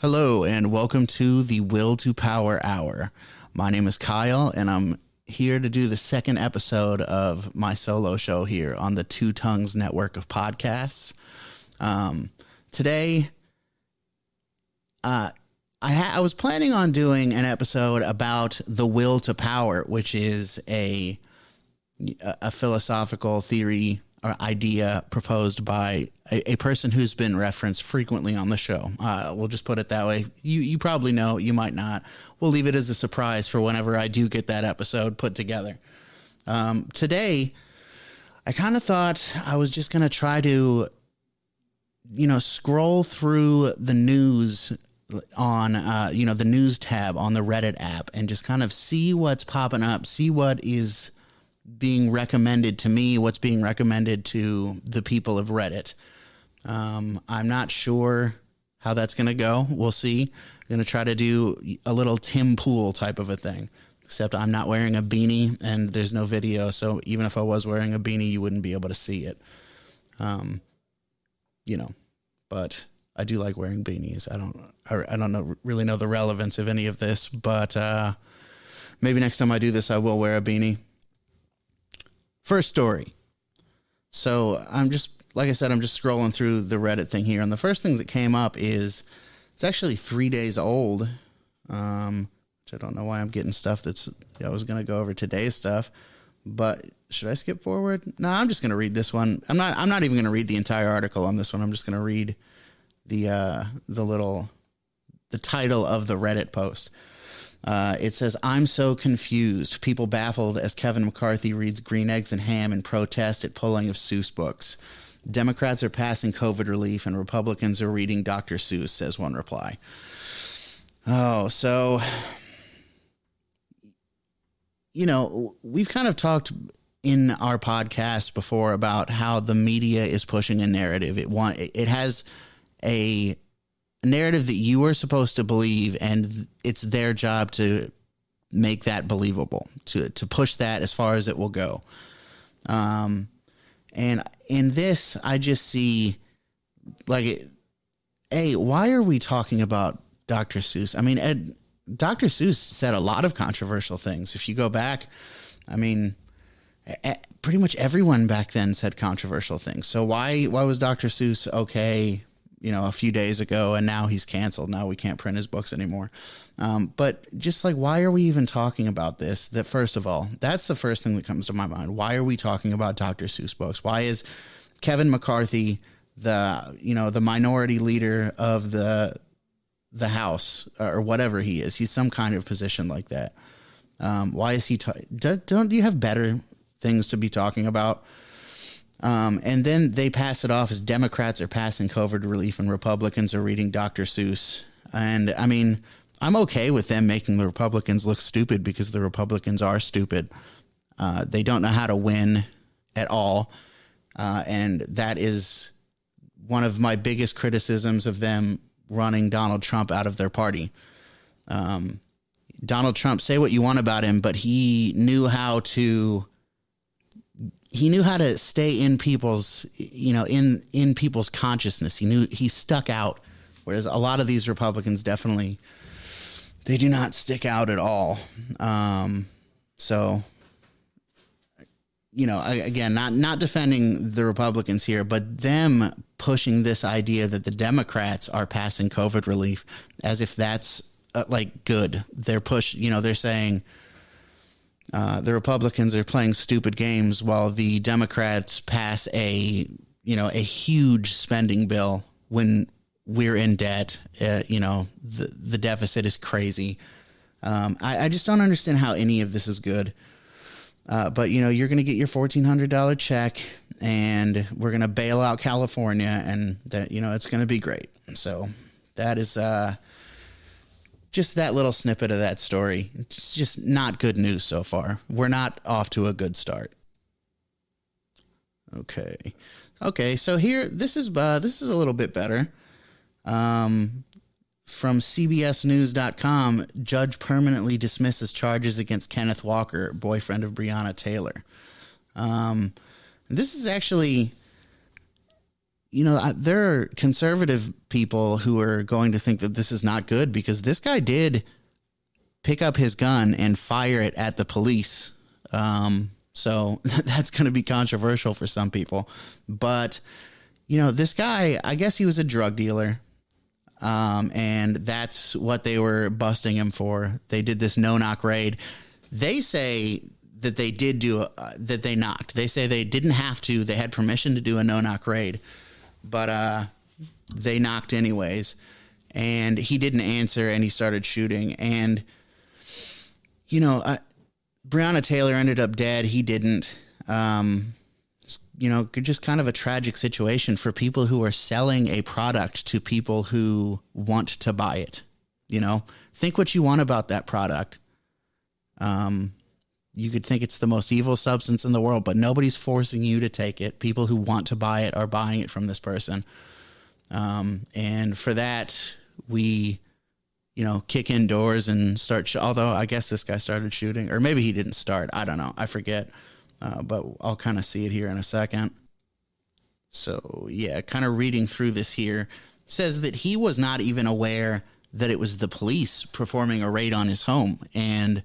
Hello, and welcome to the Will to Power Hour. My name is Kyle, and I'm here to do the second episode of my solo show here on the Two Tongues network of podcasts. Today, I was planning on doing an episode about the will to power, which is a philosophical theory or idea proposed by a person who's been referenced frequently on the show. We'll just put it that way. You probably know, you might not. We'll leave it as a surprise for whenever I do get that episode put together. Today, I kind of thought I was just going to try to, scroll through the news on, the news tab on the Reddit app and just kind of see what's popping up, see what is being recommended to me, what's being recommended to the people of Reddit. I'm not sure how that's going to go. We'll see. I'm going to try to do a little Tim Pool type of a thing, except I'm not wearing a beanie and there's no video. So even if I was wearing a beanie, you wouldn't be able to see it. But I do like wearing beanies. I don't really know the relevance of any of this, but maybe next time I do this, I will wear a beanie. First story. So I'm just scrolling through the Reddit thing here. And the first thing that came up is it's actually 3 days old. Which I don't know why I'm getting stuff I was going to go over today's stuff, but should I skip forward? No, I'm just going to read this one. I'm not even going to read the entire article on this one. I'm just going to read the title of the Reddit post. It says, "I'm so confused. People baffled as Kevin McCarthy reads Green Eggs and Ham in protest at pulling of Seuss books. Democrats are passing COVID relief and Republicans are reading Dr. Seuss," says one reply. Oh, so, we've kind of talked in our podcast before about how the media is pushing a narrative. It has a narrative that you are supposed to believe, and it's their job to make that believable, to push that as far as it will go. And in this, I just see, why are we talking about Dr. Seuss? I mean, Dr. Seuss said a lot of controversial things. If you go back, pretty much everyone back then said controversial things. So why was Dr. Seuss okay, a few days ago, and now he's canceled? Now we can't print his books anymore. But just why are we even talking about this? That, first of all, that's the first thing that comes to my mind. Why are we talking about Dr. Seuss books? Why is Kevin McCarthy the minority leader of the House, or whatever he is? He's some kind of position like that. Why is he? Don't you have better things to be talking about? And then they pass it off as Democrats are passing COVID relief and Republicans are reading Dr. Seuss. And I'm okay with them making the Republicans look stupid, because the Republicans are stupid. They don't know how to win at all. And that is one of my biggest criticisms of them running Donald Trump out of their party. Donald Trump, say what you want about him, but he knew how to stay in people's, in people's consciousness. He stuck out, whereas a lot of these Republicans definitely, they do not stick out at all. Again, not defending the Republicans here, but them pushing this idea that the Democrats are passing COVID relief as if that's good. They're saying, the Republicans are playing stupid games while the Democrats pass a huge spending bill when we're in debt. The deficit is crazy. I just don't understand how any of this is good. But you're going to get your $1,400 check, and we're going to bail out California, and that, it's going to be great. So that is, just that little snippet of that story. It's just not good news so far. We're not off to a good start. Okay. So here, this is a little bit better. From CBSNews.com, judge permanently dismisses charges against Kenneth Walker, boyfriend of Breonna Taylor. This is actually, there are conservative people who are going to think that this is not good because this guy did pick up his gun and fire it at the police. So that's going to be controversial for some people. But, this guy, I guess he was a drug dealer. And that's what they were busting him for. They did this no-knock raid. They say that they did that they knocked. They say they didn't have to. They had permission to do a no-knock raid. But they knocked anyways. And he didn't answer, and he started shooting. And, Breonna Taylor ended up dead. He didn't. Just kind of a tragic situation for people who are selling a product to people who want to buy it. Think what you want about that product. You could think it's the most evil substance in the world, but nobody's forcing you to take it. People who want to buy it are buying it from this person. And for that, we, kick in doors and start. Although I guess this guy started shooting, or maybe he didn't start. I don't know. I forget. But I'll kind of see it here in a second. So, yeah, kind of reading through this here. Says that he was not even aware that it was the police performing a raid on his home. And,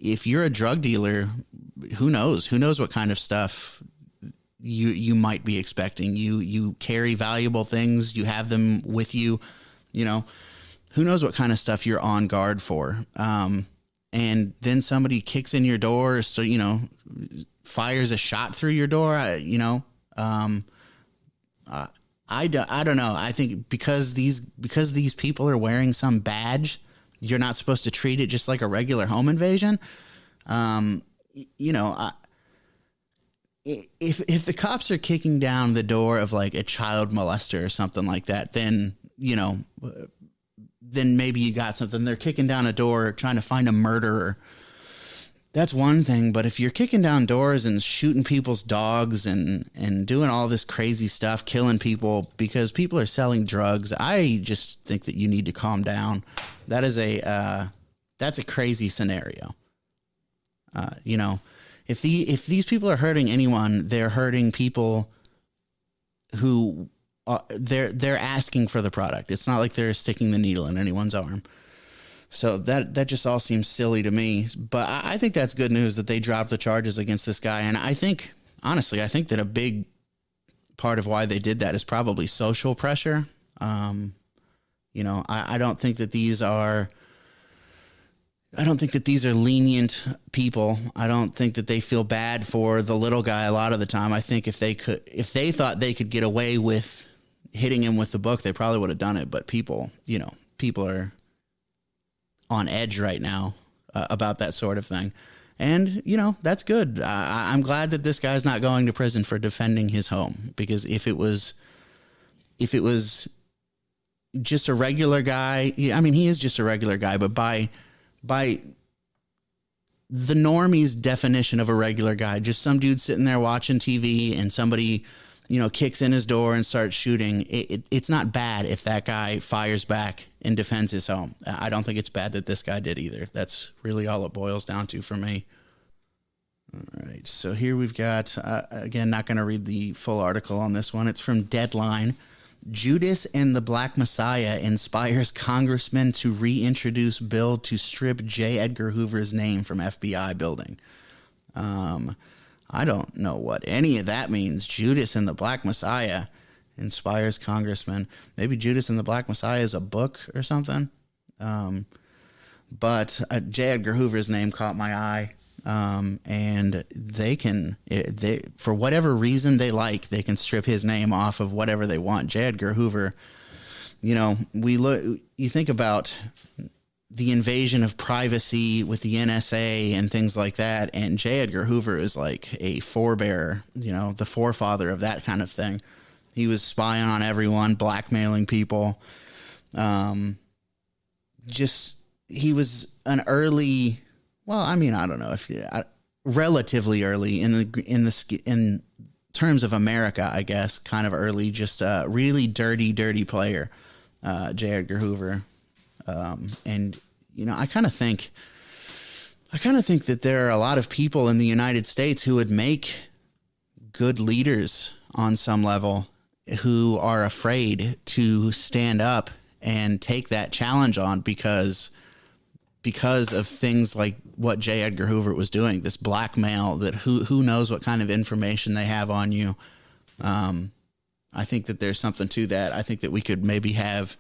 if you're a drug dealer, who knows? Who knows what kind of stuff you might be expecting? You carry valuable things. You have them with you. Who knows what kind of stuff you're on guard for. And then somebody kicks in your door, so, fires a shot through your door. I don't know. I think because these people are wearing some badge, you're not supposed to treat it just like a regular home invasion. If the cops are kicking down the door of like a child molester or something like that, then, then maybe you got something. They're kicking down a door trying to find a murderer. That's one thing. But if you're kicking down doors and shooting people's dogs and doing all this crazy stuff, killing people because people are selling drugs, I just think that you need to calm down. That is that's a crazy scenario. If these people are hurting anyone, they're hurting people who they're asking for the product. It's not like they're sticking the needle in anyone's arm. So that just all seems silly to me. But I think that's good news that they dropped the charges against this guy. And I think, honestly, that a big part of why they did that is probably social pressure. I don't think that these are lenient people. I don't think that they feel bad for the little guy a lot of the time. I think if they thought they could get away with hitting him with the book, they probably would have done it. But people are on edge right now about that sort of thing. And, that's good. I'm glad that this guy's not going to prison for defending his home, because if it was just a regular guy, I mean, he is just a regular guy, but by the normie's definition of a regular guy, just some dude sitting there watching TV and somebody, kicks in his door and starts shooting. It's not bad if that guy fires back and defends his home. I don't think it's bad that this guy did either. That's really all it boils down to for me. All right. So here we've got, again, not going to read the full article on this one. It's from Deadline. Judas and the Black Messiah inspires congressman to reintroduce bill to strip J. Edgar Hoover's name from FBI building. I don't know what any of that means. Judas and the Black Messiah inspires congressman. Maybe Judas and the Black Messiah is a book or something. But J. Edgar Hoover's name caught my eye. And they for whatever reason they can strip his name off of whatever they want. J. Edgar Hoover, you think about the invasion of privacy with the NSA and things like that. And J. Edgar Hoover is like a forebearer, the forefather of that kind of thing. He was spying on everyone, blackmailing people. He was an early, well, I mean, I don't know if relatively early in terms of America, I guess, kind of early, just a really dirty player, J. Edgar Hoover. And I kind of think that there are a lot of people in the United States who would make good leaders. on some level who are afraid to stand up and take that challenge on because of things like what J. Edgar Hoover was doing, this blackmail that who knows what kind of information they have on you. I think that there's something to that. I think that we could maybe have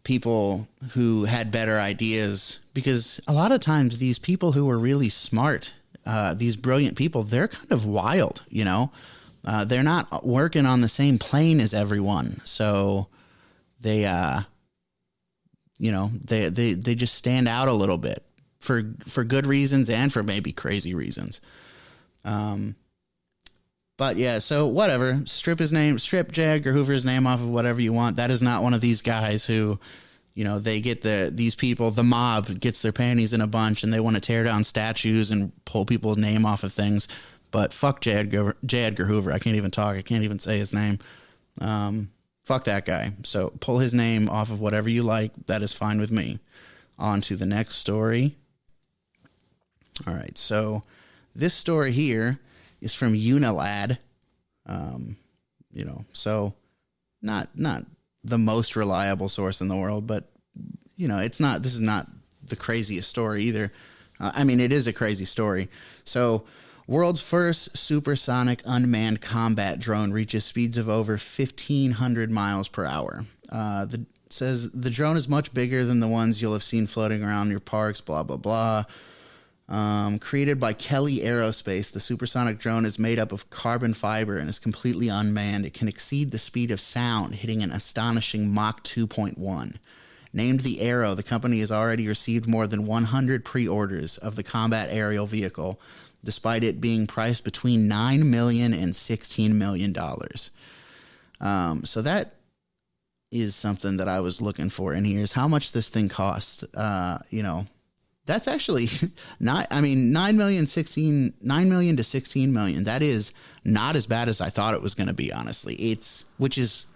people who had better ideas, because a lot of times these people who are really smart, these brilliant people, they're kind of wild, you know. They're not working on the same plane as everyone. So they, you know, they just stand out a little bit for good reasons and for maybe crazy reasons. But yeah, so whatever, strip J. Edgar Hoover's name off of whatever you want. That is not one of these guys who, you know, they get these people, the mob gets their panties in a bunch and they want to tear down statues and pull people's name off of things. But fuck J. Edgar Hoover. I can't even talk. I can't even say his name. Fuck that guy. So pull his name off of whatever you like. That is fine with me. On to the next story. All right. So this story here is from Unilad. You know, so not the most reliable source in the world, but you know, this is not the craziest story either. I mean, it is a crazy story. So world's first supersonic unmanned combat drone reaches speeds of over 1,500 miles per hour. Says the drone is much bigger than the ones you'll have seen floating around your parks, blah, blah, blah. Created by Kelly Aerospace, the supersonic drone is made up of carbon fiber and is completely unmanned. It can exceed the speed of sound, hitting an astonishing Mach 2.1. Named the Arrow, the company has already received more than 100 pre-orders of the combat aerial vehicle, despite it being priced between $9 million and $16 million. So that is something that I was looking for in here, is how much this thing cost. You know, that's actually not, I mean, $9 million to $16 million. That is not as bad as I thought it was going to be, honestly. Which is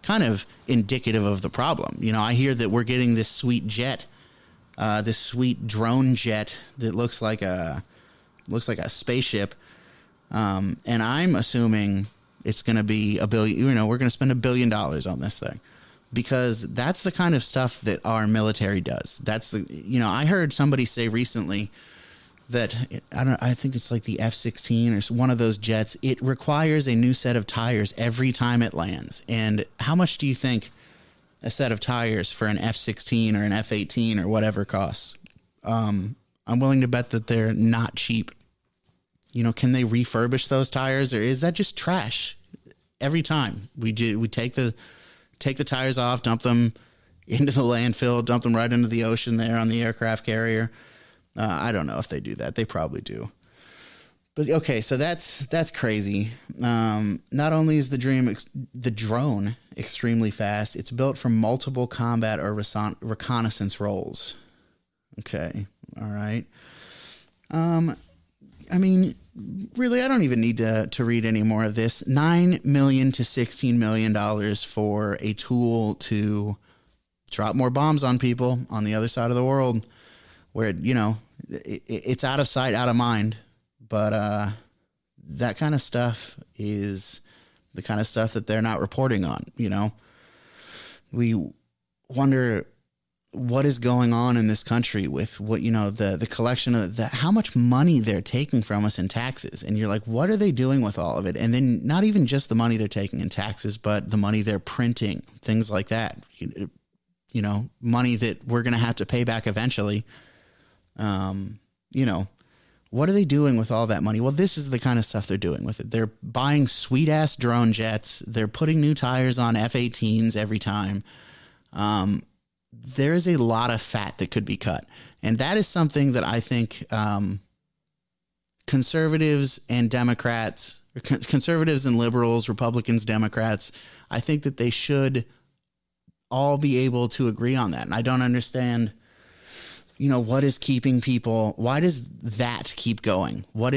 kind of indicative of the problem. You know, I hear that we're getting this sweet jet, this sweet drone jet that looks like a spaceship. And I'm assuming it's going to be $1 billion, you know, we're going to spend $1 billion on this thing, because that's the kind of stuff that our military does. That's you know, I heard somebody say recently that I think it's like the F-16 or one of those jets. It requires a new set of tires every time it lands. And how much do you think a set of tires for an F-16 or an F-18 or whatever costs? I'm willing to bet that they're not cheap. You know, can they refurbish those tires, or is that just trash? Every time we take the tires off, dump them into the landfill, dump them right into the ocean there on the aircraft carrier. I don't know if they do that. They probably do. But okay, so that's crazy. Not only is the drone extremely fast, it's built for multiple combat or reconnaissance roles. Okay, all right. I mean, really, I don't even need to read any more of this. $9 million to $16 million for a tool to drop more bombs on people on the other side of the world, where, you know, it's out of sight, out of mind. But that kind of stuff is the kind of stuff that they're not reporting on. You know, we wonder what is going on in this country with what, you know, the collection of how much money they're taking from us in taxes. And you're like, what are they doing with all of it? And then not even just the money they're taking in taxes, but the money they're printing, things like that. You know, money that we're going to have to pay back eventually. You know, what are they doing with all that money? Well, this is the kind of stuff they're doing with it. They're buying sweet ass drone jets. They're putting new tires on F-18s every time. There is a lot of fat that could be cut. And that is something that I think conservatives and Democrats, conservatives and liberals, Republicans, Democrats, I think that they should all be able to agree on that. And I don't understand, you know, what is keeping people, why does that keep going? What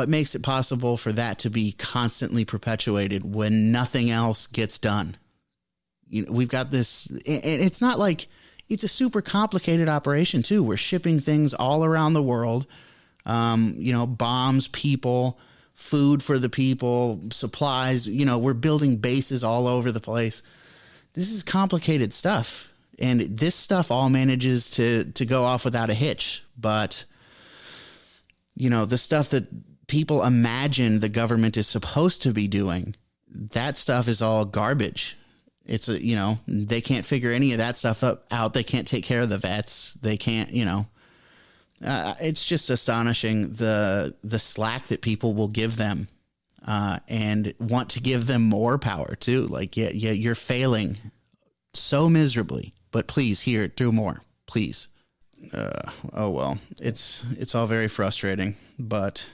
makes it possible for that to be constantly perpetuated when nothing else gets done? You know, we've got this, and it's not like it's a super complicated operation too. We're shipping things all around the world, you know, bombs, people, food for the people, supplies. We're building bases all over the place. This is complicated stuff. And this stuff all manages to go off without a hitch. But, the stuff that people imagine the government is supposed to be doing, that stuff is all garbage. It's they can't figure any of that stuff out. They can't take care of the vets. They can't, it's just astonishing the slack that people will give them, and want to give them more power too. Like, yeah, you're failing so miserably, but please do more, please. Oh well, it's all very frustrating. But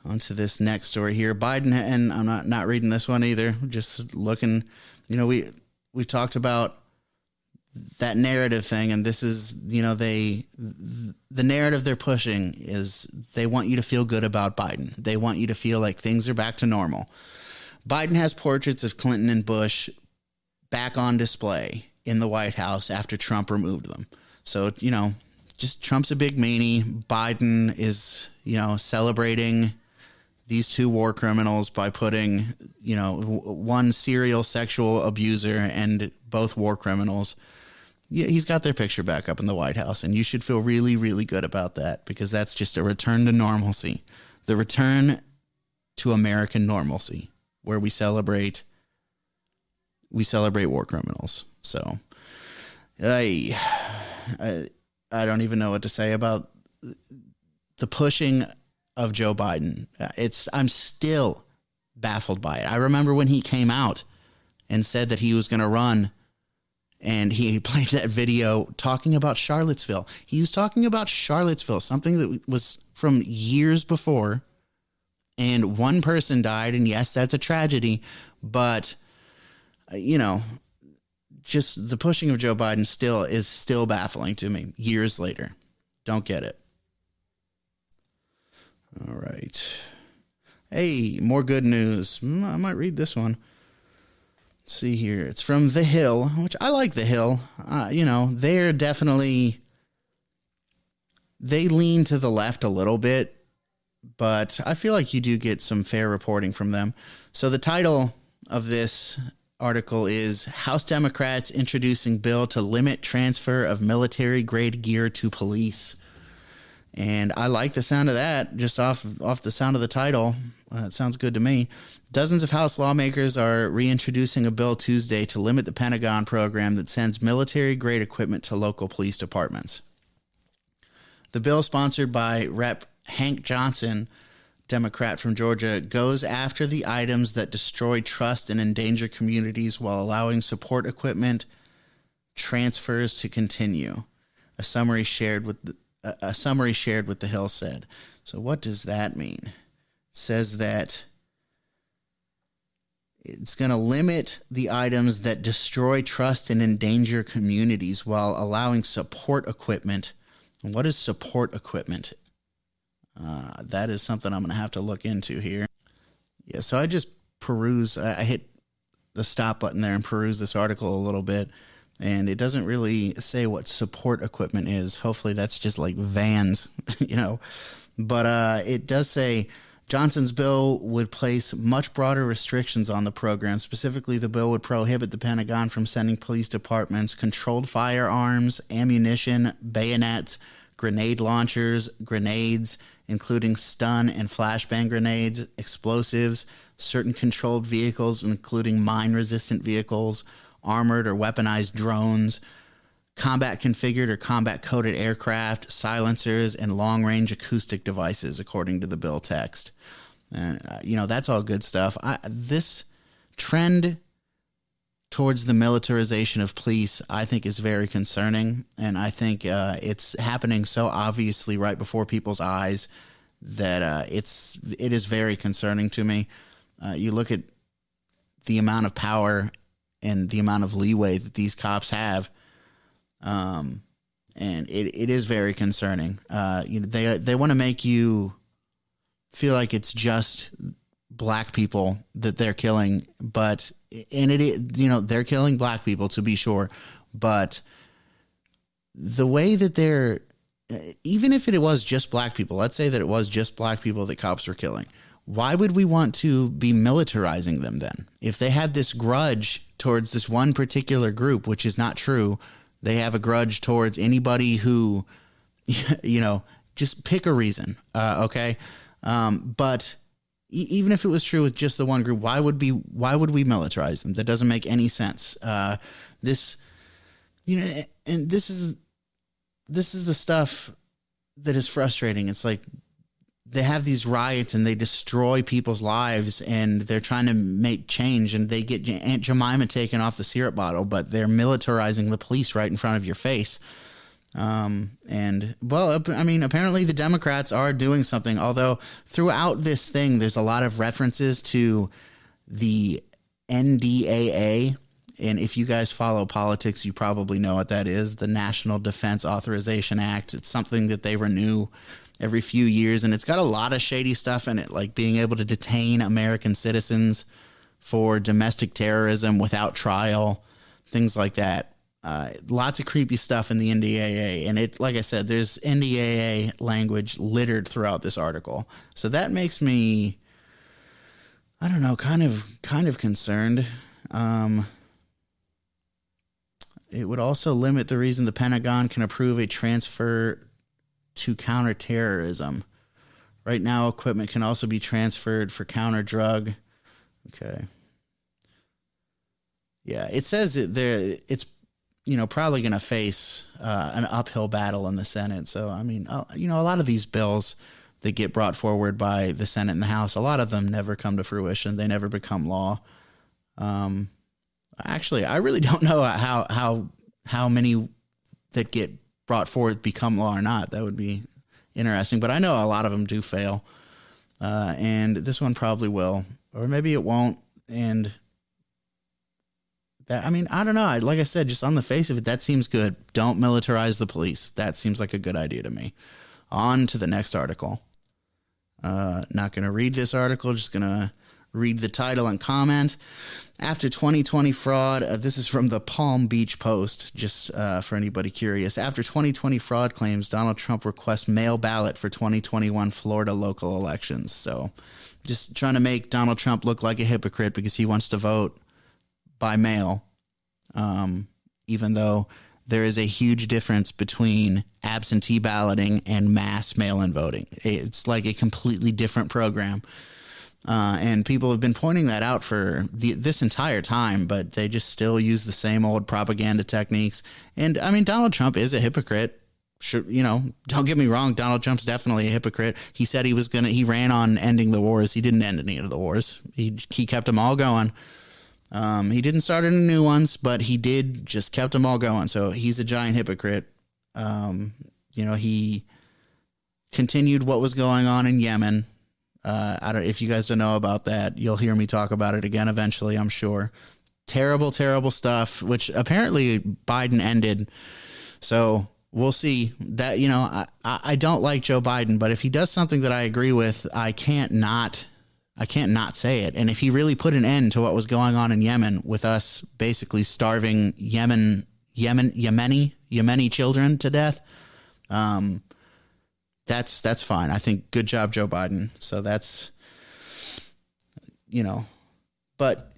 on to this next story here. Biden, and I'm not reading this one either. Just looking, we've talked about that narrative thing, and this is, the narrative they're pushing is they want you to feel good about Biden. They want you to feel like things are back to normal. Biden has portraits of Clinton and Bush back on display in the White House after Trump removed them. So, just Trump's a big meanie. Biden is, celebrating these two war criminals by putting, one serial sexual abuser and both war criminals. Yeah, he's got their picture back up in the White House, and you should feel really, really good about that, because that's just a return to normalcy, the return to American normalcy, where we celebrate war criminals. So, I don't even know what to say about the pushing of Joe Biden. I'm still baffled by it. I remember when he came out and said that he was going to run, and he played that video talking about Charlottesville. He was talking about Charlottesville, something that was from years before, and one person died, and yes, that's a tragedy, but just the pushing of Joe Biden is still baffling to me years later. Don't get it. All right. Hey, more good news. I might read this one. Let's see here. It's from The Hill, which I like The Hill. They're definitely, they lean to the left a little bit, but I feel like you do get some fair reporting from them. So the title of this article is House Democrats Introducing Bill to Limit Transfer of Military-Grade Gear to Police. And I like the sound of that just off the sound of the title. It sounds good to me. Dozens of House lawmakers are reintroducing a bill Tuesday to limit the Pentagon program that sends military-grade equipment to local police departments. The bill, sponsored by Rep. Hank Johnson, Democrat from Georgia, goes after the items that destroy trust and endanger communities while allowing support equipment transfers to continue. A summary shared with The Hill said. So what does that mean? It says that it's going to limit the items that destroy trust and endanger communities while allowing support equipment. And what is support equipment? That is something I'm going to have to look into here. Yeah, so I just I hit the stop button there and peruse this article a little bit, and it doesn't really say what support equipment is. Hopefully that's just like vans, But it does say Johnson's bill would place much broader restrictions on the program. Specifically, the bill would prohibit the Pentagon from sending police departments controlled firearms, ammunition, bayonets, grenade launchers, grenades, including stun and flashbang grenades, explosives, certain controlled vehicles, including mine-resistant vehicles, armored or weaponized drones, combat configured or combat coded aircraft, silencers, and long-range acoustic devices, according to the bill text. And, that's all good stuff. This trend towards the militarization of police, I think, is very concerning. And I think it's happening so obviously right before people's eyes that it is very concerning to me. You look at the amount of power and the amount of leeway that these cops have, and it is very concerning. They want to make you feel like it's just black people that they're killing, they're killing black people, to be sure, but the way that they're, even if it was just black people, let's say that it was just black people that cops were killing, why would we want to be militarizing them then? If they had this grudge towards this one particular group, which is not true, they have a grudge towards anybody who, just pick a reason, okay? But even if it was true with just the one group, why would we militarize them? That doesn't make any sense. And this is the stuff that is frustrating. It's like they have these riots and they destroy people's lives and they're trying to make change and they get Aunt Jemima taken off the syrup bottle, but they're militarizing the police right in front of your face. Apparently the Democrats are doing something, although throughout this thing, there's a lot of references to the NDAA. And if you guys follow politics, you probably know what that is, the National Defense Authorization Act. It's something that they renew every few years, and it's got a lot of shady stuff in it, like being able to detain American citizens for domestic terrorism without trial, things like that. Lots of creepy stuff in the NDAA, and it, like I said, there's NDAA language littered throughout this article. So that makes me, I don't know, kind of concerned. It would also limit the reason the Pentagon can approve a transfer to counterterrorism. Right now, equipment can also be transferred for counter drug. Okay. Yeah, it says it's probably going to face an uphill battle in the Senate. So, I mean, a lot of these bills that get brought forward by the Senate and the House, a lot of them never come to fruition. They never become law. Actually, I really don't know how many that get brought forward become law or not. That would be interesting. But I know a lot of them do fail. And this one probably will. Or maybe it won't. And that, I mean, I don't know. Like I said, just on the face of it, that seems good. Don't militarize the police. That seems like a good idea to me. On to the next article. Not going to read this article. Just going to read the title and comment. After 2020 fraud, this is from the Palm Beach Post, just for anybody curious. After 2020 fraud claims, Donald Trump requests mail ballot for 2021 Florida local elections. So just trying to make Donald Trump look like a hypocrite because he wants to vote by mail, even though there is a huge difference between absentee balloting and mass mail-in voting. It's like a completely different program. And people have been pointing that out for this entire time, but they just still use the same old propaganda techniques. And I mean, Donald Trump is a hypocrite. Sure, don't get me wrong. Donald Trump's definitely a hypocrite. He said he ran on ending the wars. He didn't end any of the wars. He kept them all going. He didn't start any new ones, but he did just kept them all going. So he's a giant hypocrite. He continued what was going on in Yemen. If you guys don't know about that, you'll hear me talk about it again eventually, I'm sure. Terrible, terrible stuff, which apparently Biden ended. So we'll see. That, I don't like Joe Biden, but if he does something that I agree with, I can't not say it. And if he really put an end to what was going on in Yemen with us basically starving Yemeni children to death, that's fine. I think good job, Joe Biden. So that's, but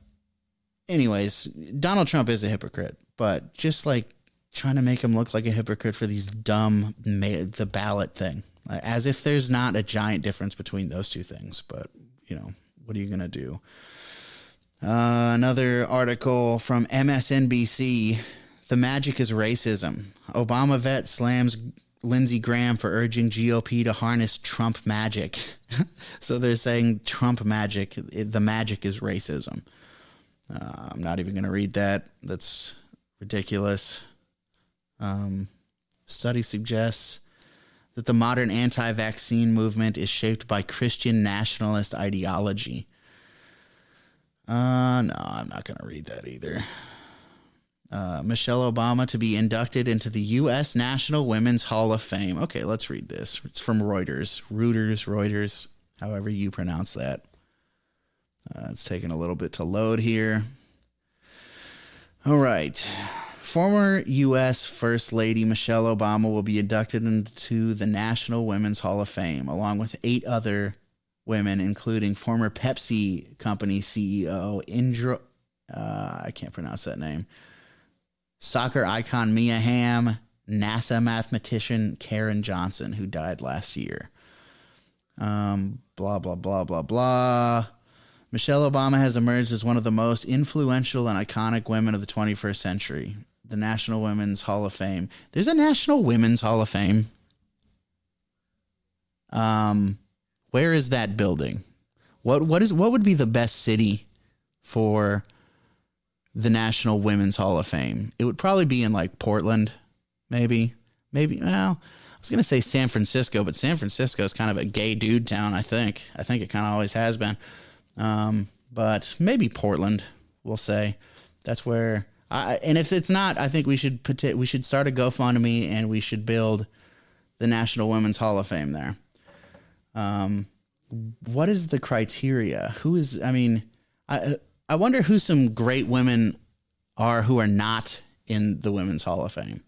anyways, Donald Trump is a hypocrite, but just like trying to make him look like a hypocrite for these the ballot thing, as if there's not a giant difference between those two things. But, what are you going to do? Another article from MSNBC. The magic is racism. Obama vet slams Lindsey Graham for urging GOP to harness Trump magic. So they're saying Trump magic, the magic is racism. I'm not even going to read that. That's ridiculous. Study suggests that the modern anti-vaccine movement is shaped by Christian nationalist ideology. No, I'm not going to read that either. Michelle Obama to be inducted into the U.S. National Women's Hall of Fame. Okay, let's read this. It's from Reuters, however you pronounce that. It's taking a little bit to load here. All right. Former U.S. First Lady Michelle Obama will be inducted into the National Women's Hall of Fame, along with 8 other women, including former Pepsi company CEO I can't pronounce that name, soccer icon Mia Hamm, NASA mathematician Karen Johnson, who died last year. Blah, blah, blah, blah, blah. Michelle Obama has emerged as one of the most influential and iconic women of the 21st century. The National Women's Hall of Fame. There's a National Women's Hall of Fame. Where is that building? What would be the best city for the National Women's Hall of Fame? It would probably be in like Portland, maybe. Well, I was gonna say San Francisco, but San Francisco is kind of a gay dude town. I think it kind of always has been. But maybe Portland, we'll say. That's where. And if it's not, I think we should start a GoFundMe and we should build the National Women's Hall of Fame there. What is the criteria? I wonder who some great women are who are not in the Women's Hall of Fame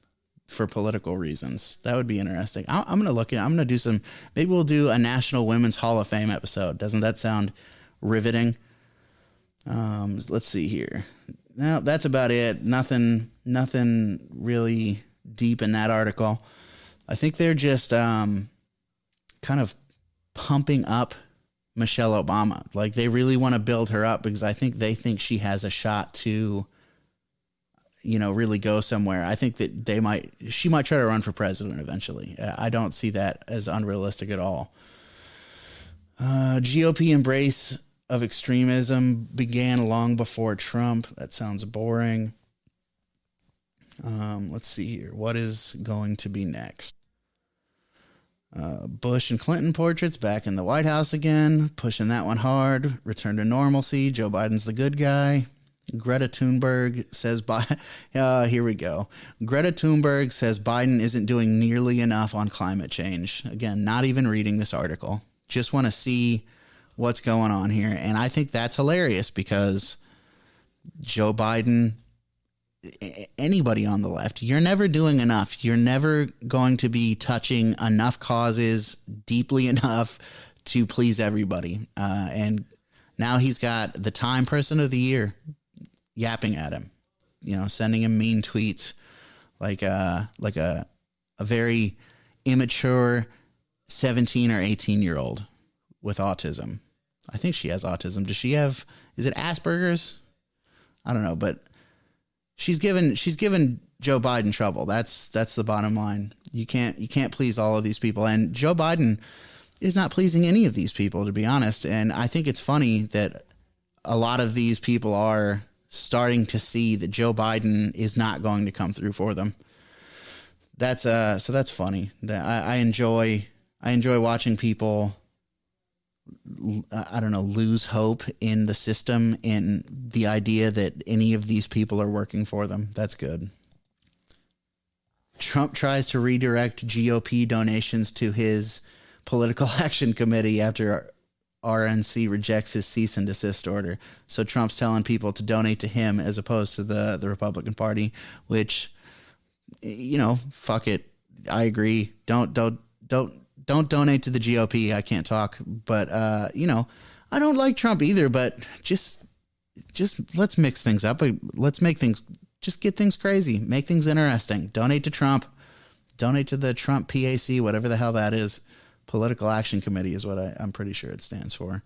for political reasons. That would be interesting. I'm going to do some, maybe we'll do a National Women's Hall of Fame episode. Doesn't that sound riveting? Let's see here. No, that's about it. Nothing really deep in that article. I think they're just kind of pumping up Michelle Obama. Like they really want to build her up because I think they think she has a shot to, really go somewhere. I think that she might try to run for president eventually. I don't see that as unrealistic at all. GOP embrace of extremism began long before Trump. That sounds boring. Let's see here. What is going to be next? Bush and Clinton portraits back in the White House again. Pushing that one hard. Return to normalcy. Joe Biden's the good guy. Greta Thunberg says, here we go. Greta Thunberg says Biden isn't doing nearly enough on climate change. Again, not even reading this article. Just want to see what's going on here. And I think that's hilarious because Joe Biden, anybody on the left, you're never doing enough. You're never going to be touching enough causes deeply enough to please everybody. And now he's got the Time Person of the Year yapping at him, sending him mean tweets like a very immature 17 or 18-year-old with autism. I think she has autism. Does she have, is it Asperger's? I don't know, but she's given Joe Biden trouble. That's the bottom line. You can't please all of these people. And Joe Biden is not pleasing any of these people, to be honest. And I think it's funny that a lot of these people are starting to see that Joe Biden is not going to come through for them. That's funny. That I enjoy watching people, lose hope in the system and the idea that any of these people are working for them. That's good. Trump tries to redirect GOP donations to his political action committee after RNC rejects his cease and desist order. So Trump's telling people to donate to him as opposed to the Republican Party, which, fuck it. I agree. Don't donate to the GOP. I can't talk, but I don't like Trump either, but just let's mix things up. Let's make things, just get things crazy, make things interesting. Donate to Trump, donate to the Trump PAC, whatever the hell that is. Political Action Committee is what I'm pretty sure it stands for.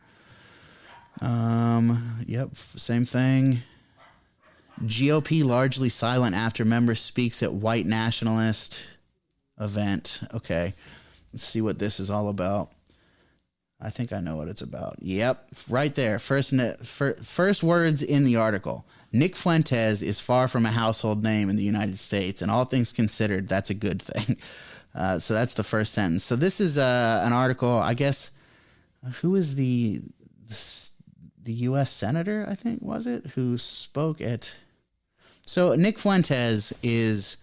Yep. Same thing. GOP largely silent after member speaks at white nationalist event. Okay. Let's see what this is all about. I think I know what it's about. Yep, right there. First words in the article. Nick Fuentes is far from a household name in the United States, and all things considered, that's a good thing. So that's the first sentence. So this is an article, I guess, who is the U.S. Senator, I think, was it, who spoke at... So Nick Fuentes is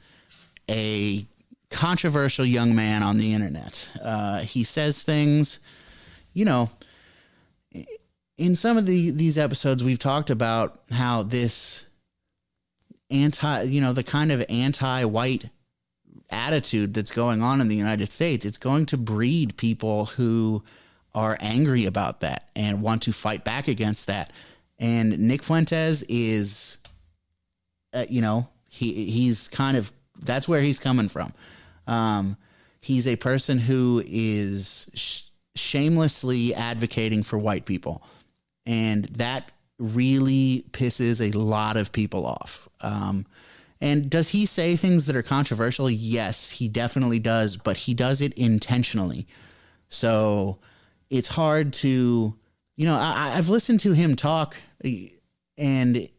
a controversial young man on the internet. He says things, in some of these episodes, we've talked about how this the kind of anti-white attitude that's going on in the United States, it's going to breed people who are angry about that and want to fight back against that. And Nick Fuentes is, he's kind of, that's where he's coming from. He's a person who is shamelessly advocating for white people. And that really pisses a lot of people off. And does he say things that are controversial? Yes, he definitely does, but he does it intentionally. So it's hard to, I've listened to him talk, and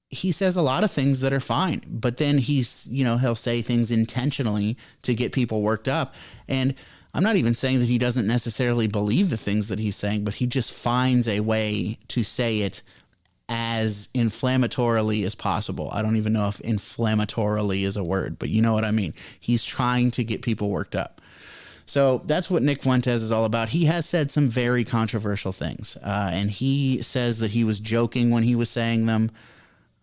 he says a lot of things that are fine, but then he'll say things intentionally to get people worked up. And I'm not even saying that he doesn't necessarily believe the things that he's saying, but he just finds a way to say it as inflammatorily as possible. I don't even know if inflammatorily is a word, but you know what I mean. He's trying to get people worked up. So that's what Nick Fuentes is all about. He has said some very controversial things, and he says that he was joking when he was saying them.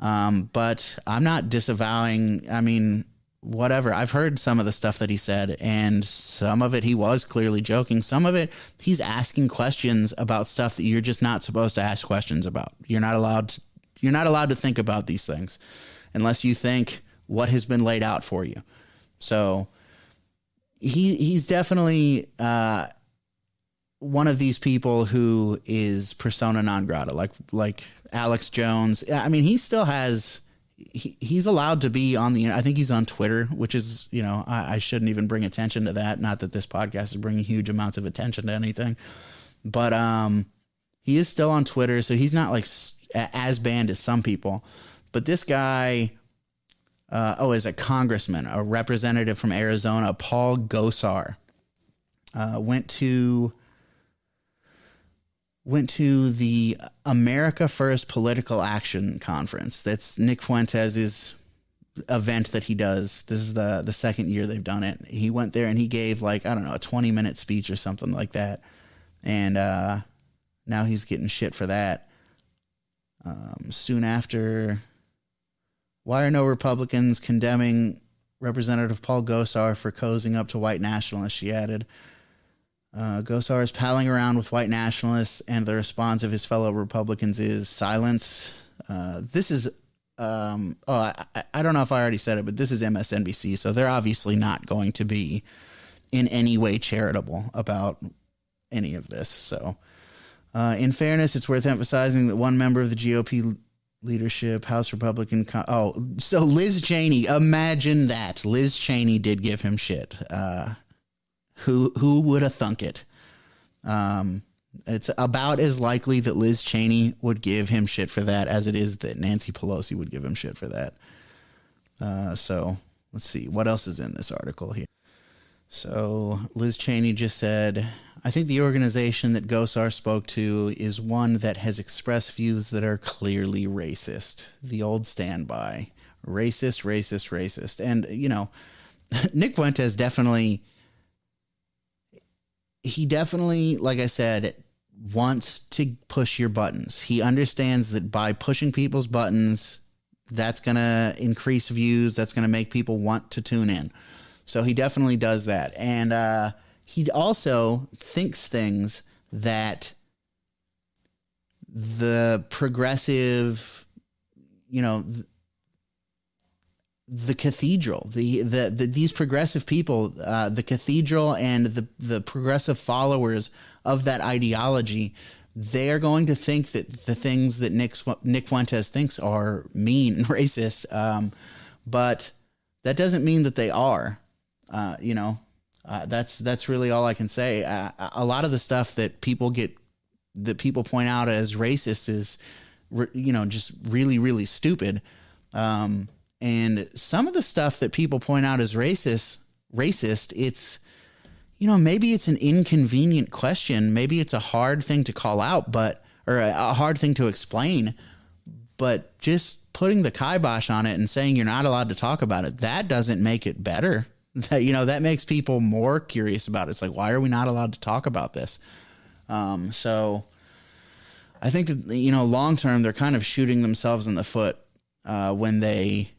But I'm not disavowing. I mean, whatever. I've heard some of the stuff that he said, and some of it he was clearly joking. Some of it he's asking questions about stuff that you're just not supposed to ask questions about. You're not allowed to think about these things unless you think what has been laid out for you. So he's definitely one of these people who is persona non grata, like Alex Jones. I mean, he still has. He's allowed to be on the, I think he's on Twitter, which is, I shouldn't even bring attention to that. Not that this podcast is bringing huge amounts of attention to anything, but he is still on Twitter. So he's not like as banned as some people, but this guy, is a congressman, a representative from Arizona, Paul Gosar, went to the America First Political Action Conference. That's Nick Fuentes' event that he does. This is the second year they've done it. He went there and he gave a 20-minute speech or something like that. And now he's getting shit for that. Soon after, why are no Republicans condemning Representative Paul Gosar for cozying up to white nationalists, she added. Gosar is palling around with white nationalists, and the response of his fellow Republicans is silence. This is, I don't know if I already said it, but this is MSNBC, so they're obviously not going to be in any way charitable about any of this. So, in fairness, it's worth emphasizing that one member of the GOP leadership, House Republican, so Liz Cheney, imagine that. Liz Cheney did give him shit. Who would have thunk it? It's about as likely that Liz Cheney would give him shit for that as it is that Nancy Pelosi would give him shit for that. So let's see. What else is in this article here? So Liz Cheney just said, I think the organization that Gosar spoke to is one that has expressed views that are clearly racist. The old standby. Racist, racist, racist. And, Nick Fuentes definitely, like I said, wants to push your buttons. He understands that by pushing people's buttons, that's going to increase views. That's going to make people want to tune in. So he definitely does that. And he also thinks things that the progressive, the cathedral, these progressive people, the cathedral and the progressive followers of that ideology, they are going to think that the things that Nick Fuentes thinks are mean and racist. But that doesn't mean that they are. That's really all I can say. A lot of the stuff that people point out as racist is, just really, really stupid. And some of the stuff that people point out as racist, it's, maybe it's an inconvenient question. Maybe it's a hard thing to call out, or a hard thing to explain, but just putting the kibosh on it and saying you're not allowed to talk about it, that doesn't make it better. That makes people more curious about it. It's like, why are we not allowed to talk about this? So I think that, long term, they're kind of shooting themselves in the foot when they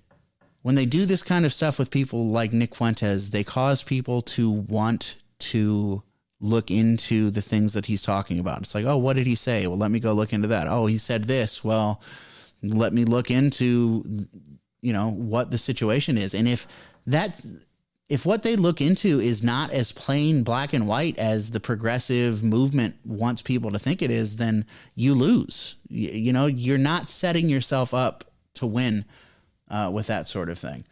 do this kind of stuff with people like Nick Fuentes. They cause people to want to look into the things that he's talking about. It's like, oh, what did he say? Well, let me go look into that. Oh, he said this. Well, let me look into, what the situation is. And if what they look into is not as plain black and white as the progressive movement wants people to think it is, then you lose. You're not setting yourself up to win with that sort of thing.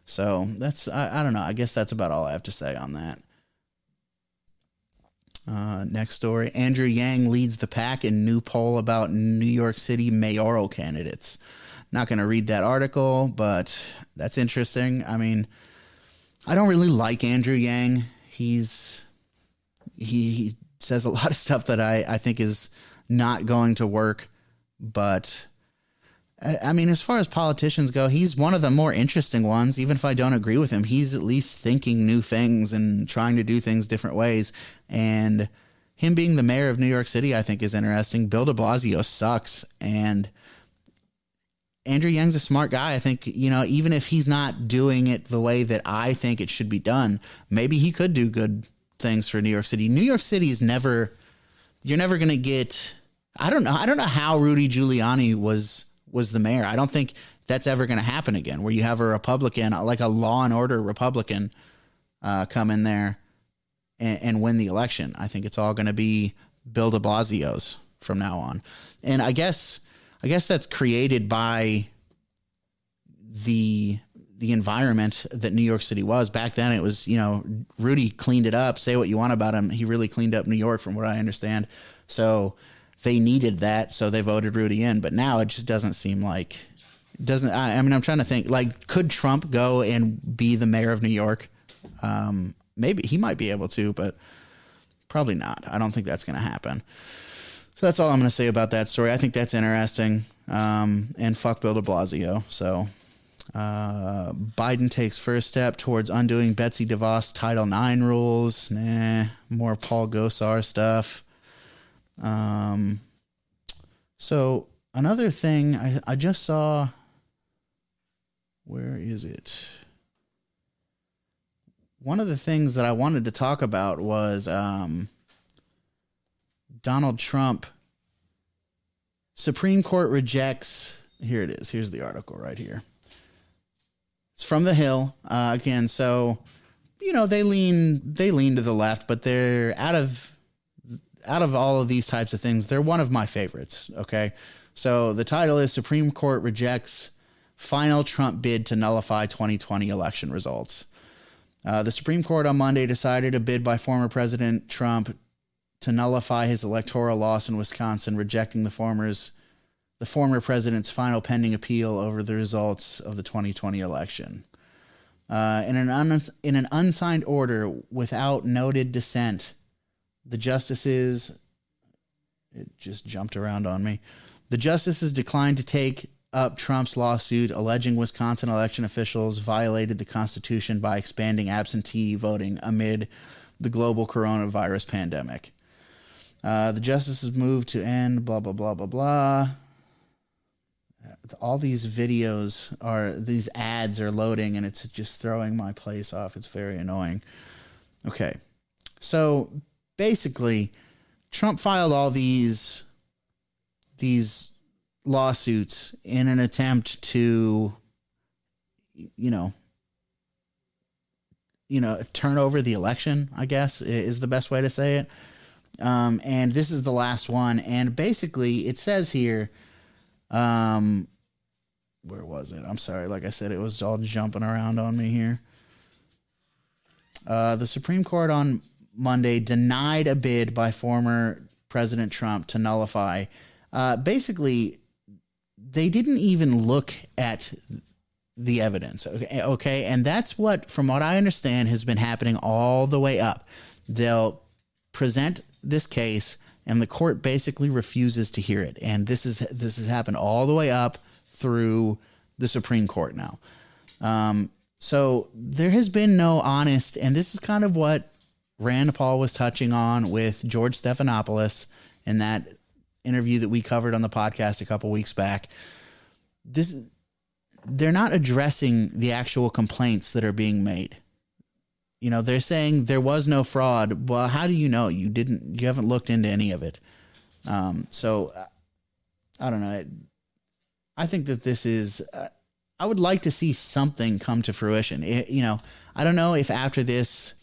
So that's, I don't know. I guess that's about all I have to say on that. Next story. Andrew Yang leads the pack in new poll about New York City mayoral candidates. Not going to read that article, but that's interesting. I mean, I don't really like Andrew Yang. He says a lot of stuff that I think is not going to work. But I mean, as far as politicians go, he's one of the more interesting ones. Even if I don't agree with him, he's at least thinking new things and trying to do things different ways. And him being the mayor of New York City, I think, is interesting. Bill de Blasio sucks. And Andrew Yang's a smart guy. I think, even if he's not doing it the way that I think it should be done, maybe he could do good things for New York City. New York City is you're never going to get, I don't know how Rudy Giuliani was the mayor. I don't think that's ever going to happen again, where you have a Republican, like a law and order Republican, come in there and win the election. I think it's all going to be Bill de Blasio's from now on. And I guess that's created by the environment that New York City was. Back then it was, Rudy cleaned it up. Say what you want about him. He really cleaned up New York from what I understand. So they needed that. So they voted Rudy in. But now it just doesn't seem like I'm trying to think, like, could Trump go and be the mayor of New York? Maybe he might be able to, but probably not. I don't think that's going to happen. So that's all I'm going to say about that story. I think that's interesting. And fuck Bill de Blasio. So Biden takes first step towards undoing Betsy DeVos Title IX rules. More Paul Gosar stuff. So another thing I just saw, where is it? One of the things that I wanted to talk about was Donald Trump. Supreme Court rejects. Here it is. Here's the article right here. It's from The Hill. Again, so they lean to the left, but they're out of all of these types of things, they're one of my favorites. Okay, so the title is Supreme Court rejects final Trump bid to nullify 2020 election results. The Supreme Court on Monday decided a bid by former President Trump to nullify his electoral loss in Wisconsin, rejecting the former president's final pending appeal over the results of the 2020 election. In an unsigned order without noted dissent, the justices, it just jumped around on me. The justices declined to take up Trump's lawsuit alleging Wisconsin election officials violated the Constitution by expanding absentee voting amid the global coronavirus pandemic. The justices moved to end blah, blah, blah, blah, blah. All these these ads are loading and it's just throwing my place off. It's very annoying. Okay. So basically, Trump filed all these lawsuits in an attempt to, turn over the election, I guess, is the best way to say it. And this is the last one. And basically, it says here, where was it? I'm sorry. Like I said, it was all jumping around on me here. The Supreme Court on Monday denied a bid by former President Trump to nullify. Basically, they didn't even look at the evidence. Okay. And that's from what I understand, has been happening all the way up. They'll present this case and the court basically refuses to hear it. And this has happened all the way up through the Supreme Court now. So there has been no honest, and this is kind of what Rand Paul was touching on with George Stephanopoulos in that interview that we covered on the podcast a couple weeks back. They're not addressing the actual complaints that are being made. they're saying there was no fraud. Well, how do you know? You haven't looked into any of it. So I don't know. I think that this is, I would like to see something come to fruition. I don't know if after this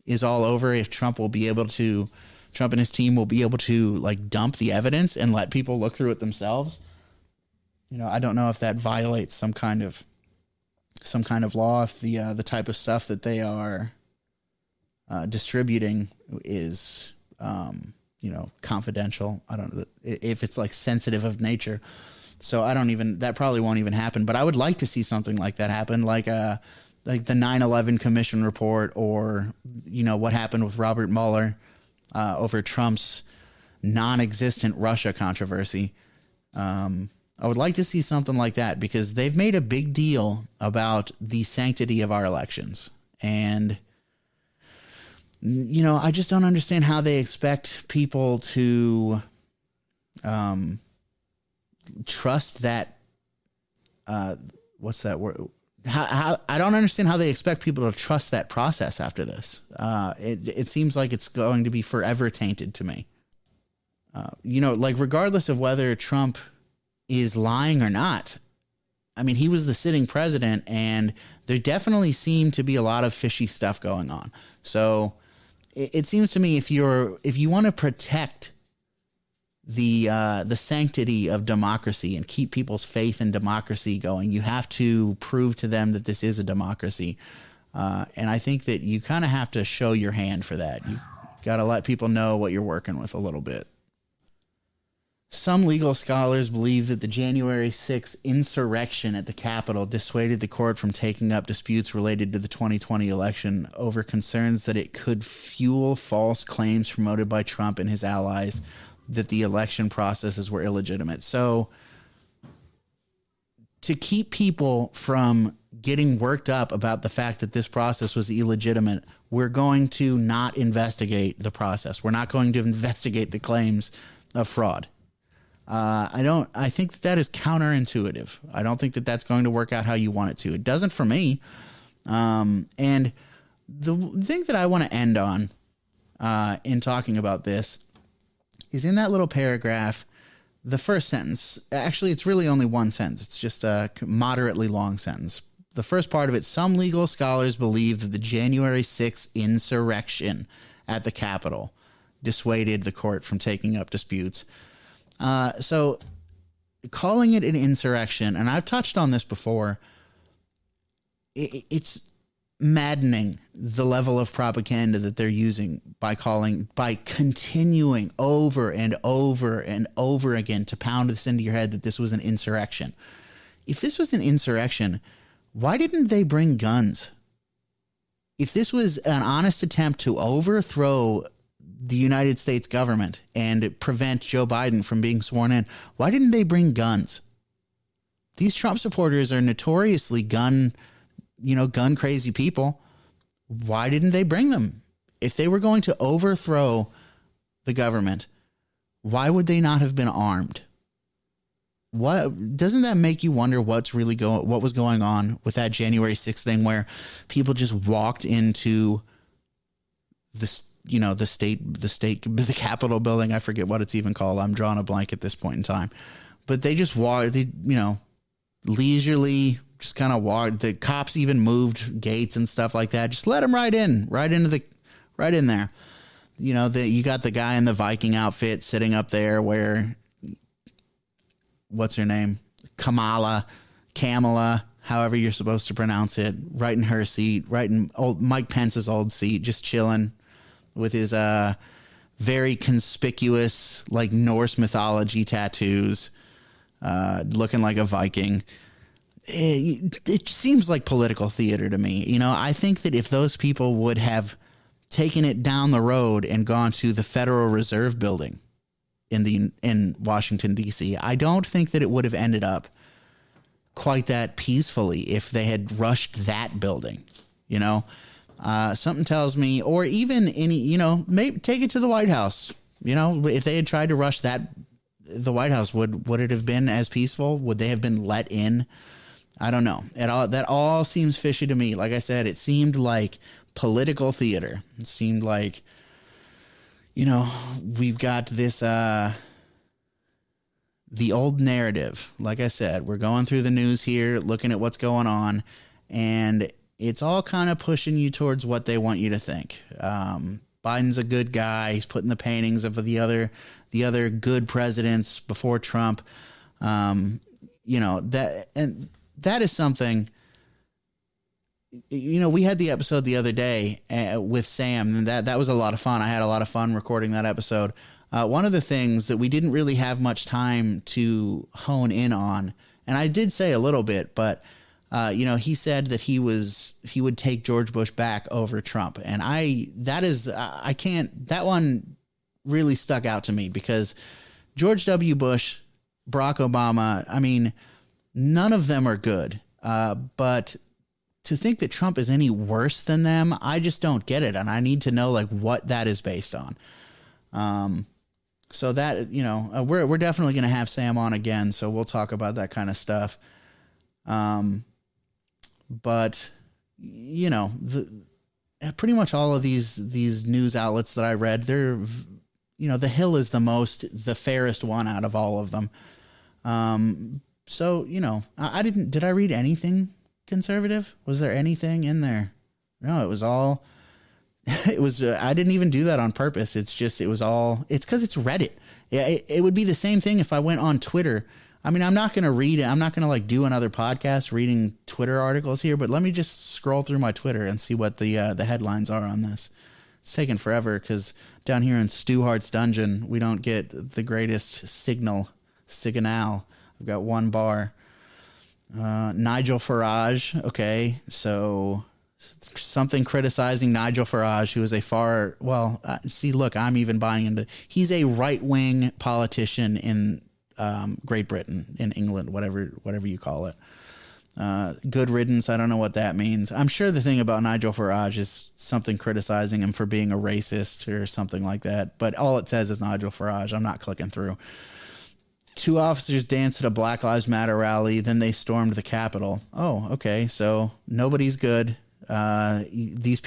is all over, if Trump and his team will be able to like dump the evidence and let people look through it themselves. I don't know if that violates some kind of law, if the type of stuff that they are distributing is confidential. I don't know if it's like sensitive of nature. So that probably won't even happen, but I would like to see something like that happen, like the 9/11 commission report, or what happened with Robert Mueller over Trump's non-existent Russia controversy. I would like to see something like that, because they've made a big deal about the sanctity of our elections. And, I just don't understand how they expect people to trust that. What's that word? How I don't understand how they expect people to trust that process after this. It seems like it's going to be forever tainted to me. Like regardless of whether Trump is lying or not. I mean, he was the sitting president, and there definitely seemed to be a lot of fishy stuff going on. So it seems to me if you want to protect the sanctity of democracy and keep people's faith in democracy going, you have to prove to them that this is a democracy. And I think that you kind of have to show your hand for that. You got to let people know what you're working with a little bit. Some legal scholars believe that the January 6th insurrection at the Capitol dissuaded the court from taking up disputes related to the 2020 election over concerns that it could fuel false claims promoted by Trump and his allies that the election processes were illegitimate. So to keep people from getting worked up about the fact that this process was illegitimate, we're going to not investigate the process. We're not going to investigate the claims of fraud. I think that is counterintuitive. I don't think that that's going to work out how you want it to. It doesn't for me. And the thing that I want to end on in talking about this is in that little paragraph, the first sentence. Actually, it's really only one sentence. It's just a moderately long sentence. The first part of it: some legal scholars believe that the January 6th insurrection at the Capitol dissuaded the court from taking up disputes. So calling it an insurrection, and I've touched on this before, it's maddening the level of propaganda that they're using by continuing over and over and over again to pound this into your head that this was an insurrection. If this was an insurrection, why didn't they bring guns? If this was an honest attempt to overthrow the United States government and prevent Joe Biden from being sworn in, why didn't they bring guns? These Trump supporters are notoriously gun crazy people. Why didn't they bring them? If they were going to overthrow the government, why would they not have been armed? What doesn't that make you wonder what was going on with that January 6th thing, where people just walked into the Capitol building? I forget what it's even called. I'm drawing a blank at this point in time, but they just walked, leisurely just kind of walked. The cops even moved gates and stuff like that. Just let them right in there. You got the guy in the Viking outfit sitting up there where, what's her name? Kamala, however you're supposed to pronounce it, right in her seat, right in old Mike Pence's old seat, just chilling with his very conspicuous like Norse mythology tattoos, looking like a Viking. It seems like political theater to me. I think that if those people would have taken it down the road and gone to the Federal Reserve building in Washington, D.C., I don't think that it would have ended up quite that peacefully if they had rushed that building. Something tells me, or even maybe take it to the White House. If they had tried to rush the White House, would it have been as peaceful? Would they have been let in? I don't know. That all seems fishy to me. Like I said, it seemed like political theater. It seemed like, we've got this, the old narrative. Like I said, we're going through the news here, looking at what's going on, and it's all kind of pushing you towards what they want you to think. Biden's a good guy. He's putting the paintings of the other good presidents before Trump. That is something. We had the episode the other day with Sam, and that was a lot of fun. I had a lot of fun recording that episode. One of the things that we didn't really have much time to hone in on, and I did say a little bit, but he said that he would take George Bush back over Trump, and that one really stuck out to me, because George W. Bush, Barack Obama, I mean, none of them are good, but to think that Trump is any worse than them, I just don't get it. And I need to know what that is based on. So that, we're definitely going to have Sam on again. So we'll talk about that kind of stuff. But pretty much all of these news outlets that I read, they're, the Hill is the fairest one out of all of them. So, did I read anything conservative? Was there anything in there? No, it was all, I didn't even do that on purpose. It's because it's Reddit. Yeah. It would be the same thing if I went on Twitter. I mean, I'm not going to read it. I'm not going to do another podcast reading Twitter articles here, but let me just scroll through my Twitter and see what the headlines are on this. It's taken forever because down here in Stu Hart's dungeon, we don't get the greatest signal. I've got one bar. Nigel Farage. Okay. So something criticizing Nigel Farage, who is I'm even buying into, he's a right-wing politician in Great Britain, in England, whatever you call it. Good riddance. I don't know what that means. I'm sure the thing about Nigel Farage is something criticizing him for being a racist or something like that. But all it says is Nigel Farage. I'm not clicking through. 2 officers danced at a Black Lives Matter rally, then they stormed the Capitol. Oh, okay. So nobody's good. These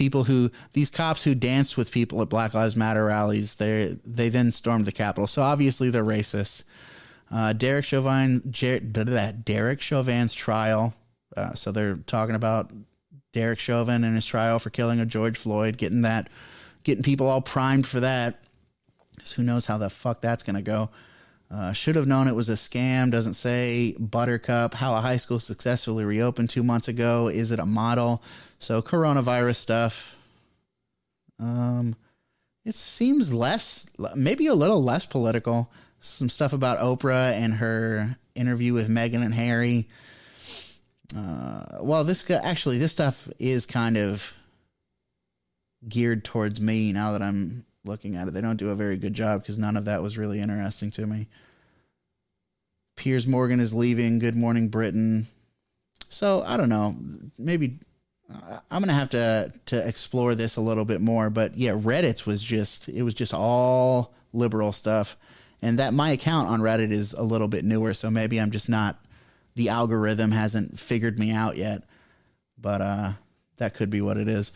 cops who danced with people at Black Lives Matter rallies, they then stormed the Capitol. So obviously they're racist. Derek Chauvin's trial. So they're talking about Derek Chauvin and his trial for killing of George Floyd, getting people all primed for that. So who knows how the fuck that's going to go. Should have known it was a scam. Doesn't say. Buttercup, how a high school successfully reopened 2 months ago. Is it a model? So coronavirus stuff. It seems maybe a little less political. Some stuff about Oprah and her interview with Meghan and Harry. This stuff is kind of geared towards me now that I'm looking at it. They don't do a very good job because none of that was really interesting to me. Piers Morgan is leaving. Good Morning Britain. So I don't know. Maybe I'm going to have to explore this a little bit more. But yeah, Reddit's was just all liberal stuff. And that my account on Reddit is a little bit newer. So maybe I'm just not, the algorithm hasn't figured me out yet. But that could be what it is.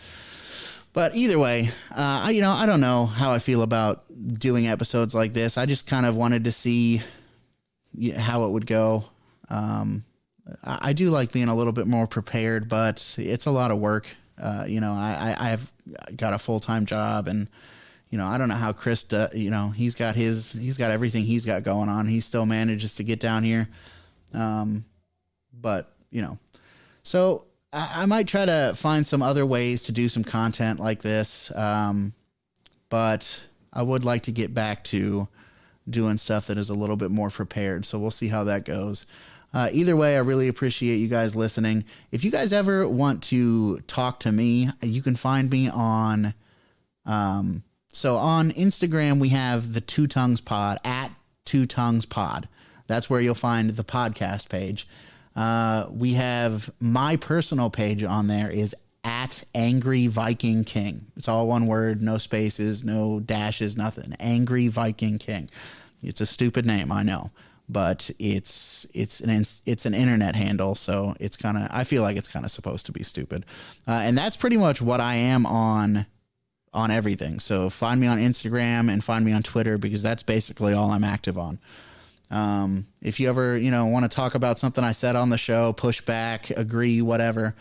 But either way, I don't know how I feel about doing episodes like this. I just kind of wanted to see how it would go. I do like being a little bit more prepared, but it's a lot of work. I've got a full-time job, and I don't know how Chris he's got everything he's got going on. He still manages to get down here. So I might try to find some other ways to do some content like this. But I would like to get back to doing stuff that is a little bit more prepared. So we'll see how that goes. Either way, I really appreciate you guys listening. If you guys ever want to talk to me, you can find me on, so on Instagram, we have the Two Tongues Pod, at Two Tongues Pod. That's where you'll find the podcast page. We have my personal page on there is at Angry Viking King. It's all one word, no spaces, no dashes, nothing. Angry Viking King. It's a stupid name, I know. but it's an internet handle, so it's kind of, I feel like it's kind of supposed to be stupid. And that's pretty much what I am on everything. So find me on Instagram and find me on Twitter, because that's basically all I'm active on. If you ever, want to talk about something I said on the show, push back, agree, whatever.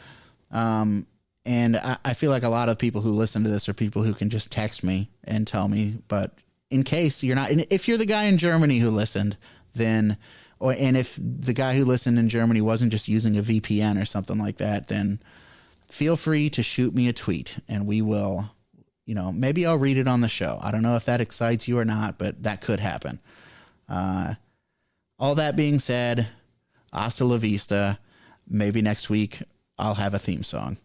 And I feel like a lot of people who listen to this are people who can just text me and tell me, but in case you're not, if you're the guy in Germany who listened, then, and if the guy who listened in Germany wasn't just using a VPN or something like that, then feel free to shoot me a tweet and we will, maybe I'll read it on the show. I don't know if that excites you or not, but that could happen. All that being said, hasta la vista. Maybe next week I'll have a theme song.